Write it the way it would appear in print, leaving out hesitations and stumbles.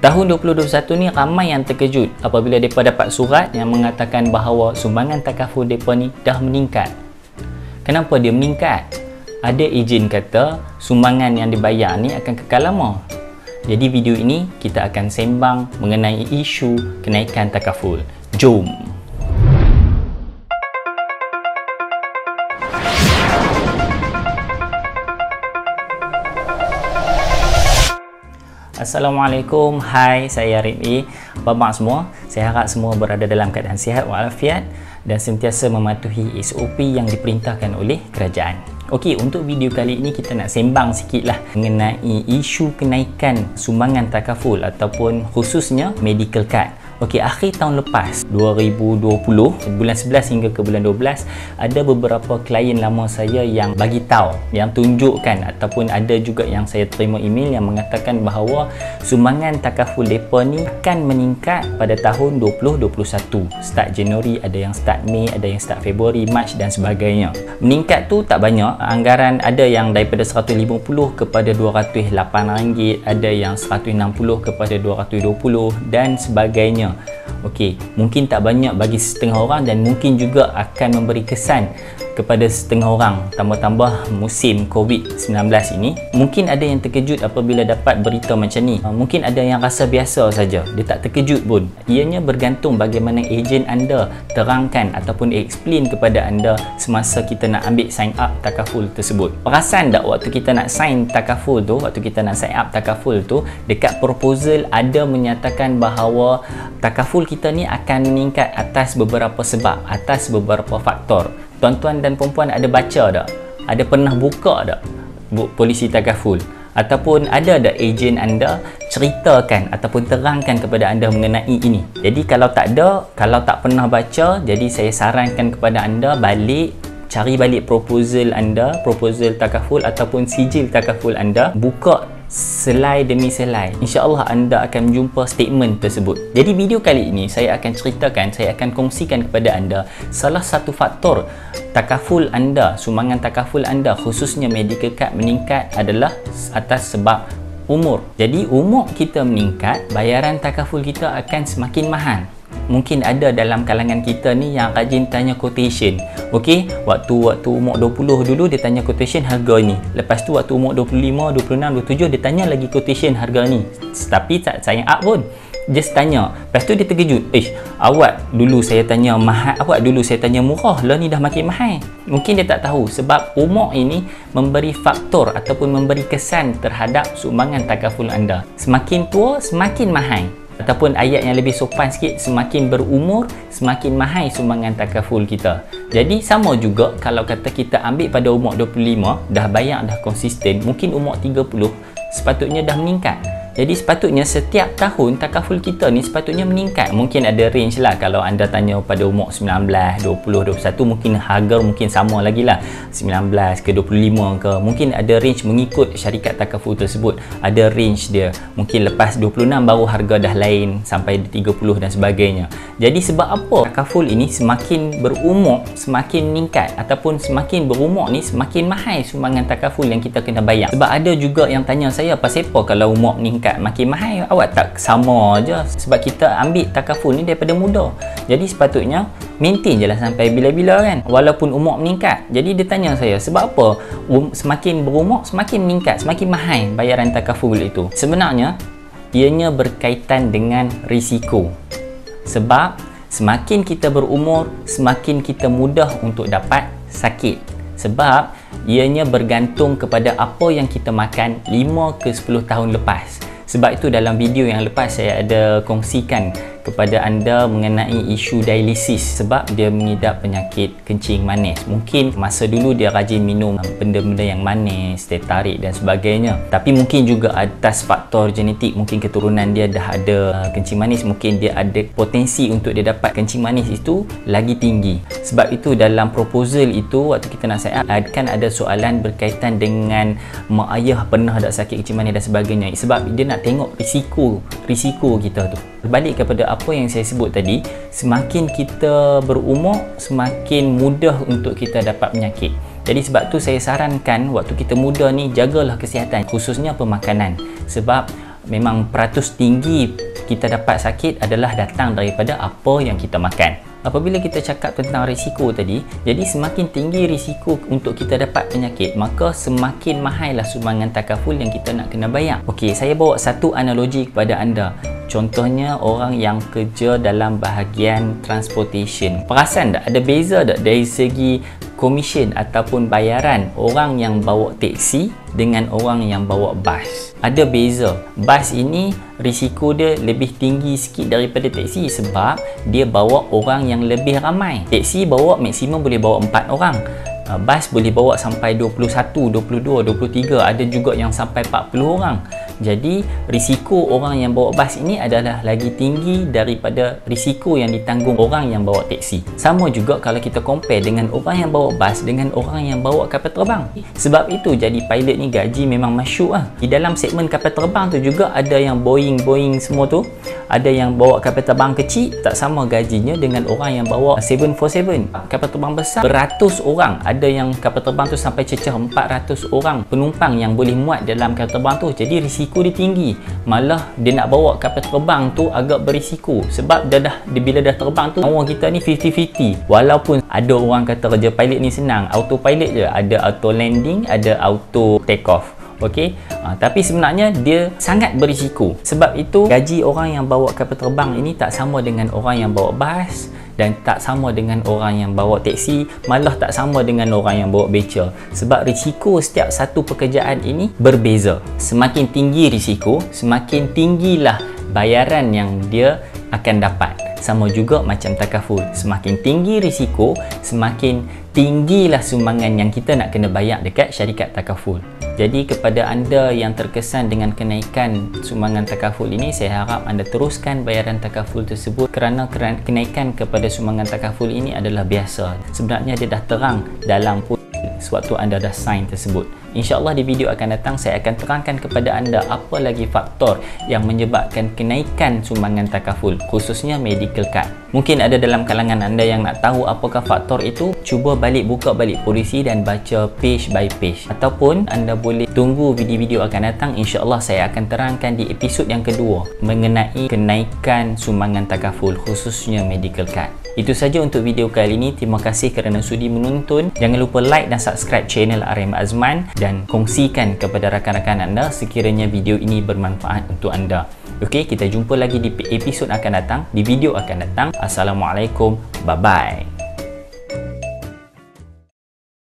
Tahun 2021 ni ramai yang terkejut apabila mereka dapat surat yang mengatakan bahawa sumbangan takaful mereka ni dah meningkat. Kenapa dia meningkat? Ada ejen kata sumbangan yang dibayar ni akan kekal lama. Jadi video ini kita akan sembang mengenai isu kenaikan takaful. Jom! Assalamualaikum, hai, saya Arif. Apa khabar semua? Saya harap semua berada dalam keadaan sihat walafiat dan sentiasa mematuhi SOP yang diperintahkan oleh kerajaan. Okey, untuk video kali ini kita nak sembang sikitlah mengenai isu kenaikan sumbangan takaful ataupun khususnya medical card. Okey, akhir tahun lepas 2020, bulan 11 hingga ke bulan 12, ada beberapa klien lama saya yang bagi tahu, yang tunjukkan ataupun ada juga yang saya terima email yang mengatakan bahawa sumbangan takaful mereka ni akan meningkat pada tahun 2021. Start Januari, ada yang start Mei, ada yang start Februari, Mac dan sebagainya. Meningkat tu tak banyak, anggaran ada yang daripada 150 kepada 208 ringgit, ada yang 160 kepada 220 dan sebagainya. Okey, mungkin tak banyak bagi setengah orang dan mungkin juga akan memberi kesan kepada setengah orang tambah-tambah musim COVID-19 ini. Mungkin ada yang terkejut apabila dapat berita macam ni. Mungkin ada yang rasa biasa saja, dia tak terkejut pun. Ianya bergantung bagaimana ejen anda terangkan ataupun explain kepada anda semasa kita nak ambil sign up takaful tersebut. Perasan tak waktu kita nak sign takaful tu, waktu kita nak sign up takaful tu, dekat proposal ada menyatakan bahawa takaful kita ni akan meningkat atas beberapa sebab, atas beberapa faktor. Tuan-tuan dan perempuan ada baca tak? Ada pernah buka tak polisi takaful? Ataupun ada tak ejen anda ceritakan ataupun terangkan kepada anda mengenai ini? Jadi kalau tak ada, kalau tak pernah baca, jadi saya sarankan kepada anda cari balik proposal anda, proposal takaful ataupun sijil takaful anda, buka selai demi selai. InsyaAllah anda akan jumpa statement tersebut. Jadi video kali ini saya akan ceritakan, saya akan kongsikan kepada anda salah satu faktor takaful anda, sumbangan takaful anda khususnya medical card meningkat adalah atas sebab umur. Jadi umur kita meningkat, bayaran takaful kita akan semakin mahal. Mungkin ada dalam kalangan kita ni yang rajin tanya quotation. Okey, waktu umur 20 dulu dia tanya quotation harga ni. Lepas tu waktu umur 25, 26, 27 dia tanya lagi quotation harga ni. Tapi tak sign up pun. Just tanya. Lepas tu dia terkejut. Awak dulu saya tanya mahal, awak dulu saya tanya murah, lah ni dah makin mahal. Mungkin dia tak tahu sebab umur ini memberi faktor ataupun memberi kesan terhadap sumbangan takaful anda. Semakin tua, semakin mahal. Ataupun ayat yang lebih sopan sikit, semakin berumur semakin mahal sumbangan takaful kita. Jadi sama juga kalau kata kita ambil pada umur 25, dah bayar dah konsisten, mungkin umur 30 sepatutnya dah meningkat. Jadi sepatutnya setiap tahun takaful kita ni sepatutnya meningkat. Mungkin ada range lah, kalau anda tanya pada umur 19, 20, 21 mungkin harga mungkin sama lagi lah, 19 ke 25 ke, mungkin ada range mengikut syarikat takaful tersebut. Ada range dia, mungkin lepas 26 baru harga dah lain sampai 30 dan sebagainya. Jadi sebab apa takaful ini semakin berumur semakin meningkat, ataupun semakin berumur ni semakin mahal sumbangan takaful yang kita kena bayar? Sebab ada juga yang tanya saya, pasal apa kalau umur meningkat makin mahal, awak tak sama je? Sebab kita ambil takaful ni daripada muda, jadi sepatutnya maintain je lah sampai bila-bila kan, walaupun umur meningkat. Jadi dia tanya saya, sebab apa semakin berumur semakin meningkat, semakin mahal bayaran takaful itu? Sebenarnya ianya berkaitan dengan risiko. Sebab semakin kita berumur semakin kita mudah untuk dapat sakit. Sebab ianya bergantung kepada apa yang kita makan 5 ke 10 tahun lepas. Sebab itu dalam video yang lepas saya ada kongsikan kepada anda mengenai isu dialisis, sebab dia mengidap penyakit kencing manis. Mungkin masa dulu dia rajin minum benda-benda yang manis, teh tarik dan sebagainya. Tapi mungkin juga atas faktor genetik, mungkin keturunan dia dah ada kencing manis, mungkin dia ada potensi untuk dia dapat kencing manis itu lagi tinggi. Sebab itu dalam proposal itu waktu kita nak sign up kan ada soalan berkaitan dengan mak ayah pernah tak sakit kencing manis dan sebagainya. Sebab dia nak tengok risiko kita tu. Berbalik kepada apa yang saya sebut tadi, semakin kita berumur semakin mudah untuk kita dapat penyakit. Jadi sebab tu saya sarankan waktu kita muda ni jagalah kesihatan, khususnya pemakanan. Sebab memang peratus tinggi kita dapat sakit adalah datang daripada apa yang kita makan. Apabila kita cakap tentang risiko tadi, jadi semakin tinggi risiko untuk kita dapat penyakit, maka semakin mahal lah sumbangan takaful yang kita nak kena bayar. Okey, saya bawa satu analogi kepada anda. Contohnya orang yang kerja dalam bahagian transportation. Perasan tak ada beza tak dari segi komisen ataupun bayaran orang yang bawa teksi dengan orang yang bawa bas? Ada beza. Bas ini risiko dia lebih tinggi sikit daripada teksi sebab dia bawa orang yang lebih ramai. Teksi bawa maksimum boleh bawa 4 orang. Bas boleh bawa sampai 21, 22, 23, ada juga yang sampai 40 orang. Jadi risiko orang yang bawa bas ini adalah lagi tinggi daripada risiko yang ditanggung orang yang bawa teksi. Sama juga kalau kita compare dengan orang yang bawa bas dengan orang yang bawa kapal terbang. Sebab itu jadi pilot ni gaji memang masyuk lah. Di dalam segmen kapal terbang tu juga ada yang Boeing semua tu, ada yang bawa kapal terbang kecil, tak sama gajinya dengan orang yang bawa 747. Kapal terbang besar beratus orang, ada yang kapal terbang tu sampai cecah 400 orang penumpang yang boleh muat dalam kapal terbang tu. Jadi risiko dia tinggi. Malah dia nak bawa kapal terbang tu agak berisiko sebab bila dah terbang tu orang kita ni 50-50. Walaupun ada orang kata kerja pilot ni senang, autopilot je, ada auto landing, ada auto take off. Okey, tapi sebenarnya dia sangat berisiko. Sebab itu gaji orang yang bawa kapal terbang ini tak sama dengan orang yang bawa bas dan tak sama dengan orang yang bawa teksi, malah tak sama dengan orang yang bawa beca. Sebab risiko setiap satu pekerjaan ini berbeza. Semakin tinggi risiko, semakin tinggilah bayaran yang dia akan dapat. Sama juga macam takaful. Semakin tinggi risiko, semakin tinggilah sumbangan yang kita nak kena bayar dekat syarikat takaful. Jadi kepada anda yang terkesan dengan kenaikan sumbangan takaful ini, saya harap anda teruskan bayaran takaful tersebut kerana kenaikan kepada sumbangan takaful ini adalah biasa. Sebenarnya dia dah terang dalam sewaktu anda dah sign tersebut. InsyaAllah di video akan datang saya akan terangkan kepada anda apa lagi faktor yang menyebabkan kenaikan sumbangan takaful, khususnya medical card. Mungkin ada dalam kalangan anda yang nak tahu apakah faktor itu, cuba buka balik polisi dan baca page by page. Ataupun anda boleh tunggu video-video akan datang, insyaAllah saya akan terangkan di episod yang kedua mengenai kenaikan sumbangan takaful, khususnya medical card. Itu saja untuk video kali ini. Terima kasih kerana sudi menonton. Jangan lupa like dan subscribe channel RM Azman dan kongsikan kepada rakan-rakan anda sekiranya video ini bermanfaat untuk anda. Okey, kita jumpa lagi di episod akan datang, di video akan datang. Assalamualaikum. Bye-bye.